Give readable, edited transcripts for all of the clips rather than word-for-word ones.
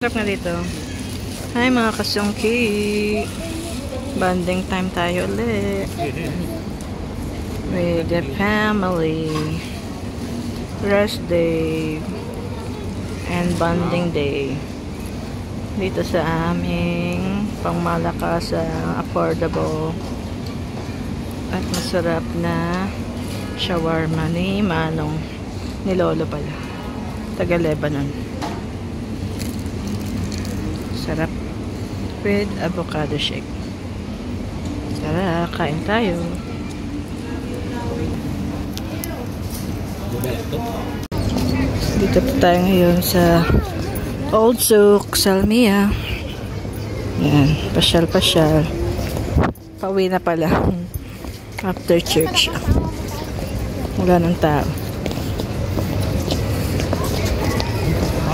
Sarap nga dito. Hi mga kasungki. Bonding time tayo ulit. With the family. Rest day. And bonding day. Dito sa aming pangmalakas, affordable at masarap na shawarma ni Manong. Ni Lolo pala. Taga Lebanon. Sarap with avocado shake. Tara, kain tayo. Dito po tayo ngayon sa Old Souk, Salmiya. Yan, pasyal-pasyal. Pauwi na pala. After church. Wala ng tao.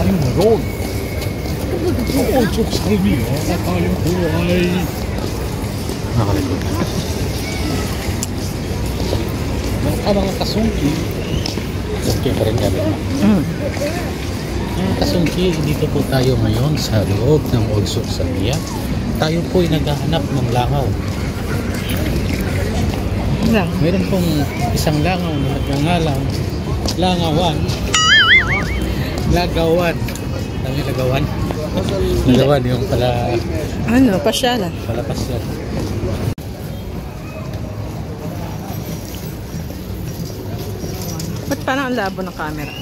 Aling road. Old Souk Salmiya, akalim ko ay nakalikot na. Mga kasungki. Kasungki pa rin gabi. Mga kasungki, dito po tayo ngayon sa loob ng Old Souk Salmiya. Tayo po ay naghahanap ng langaw. Meron pong isang langaw na nagngangalang Langawan. Lagawan. Tama yung lagawan? Lagawan yung pala... Ano? Pasyalan. Pala pasyalan. Ba't parang ang labo ng camera?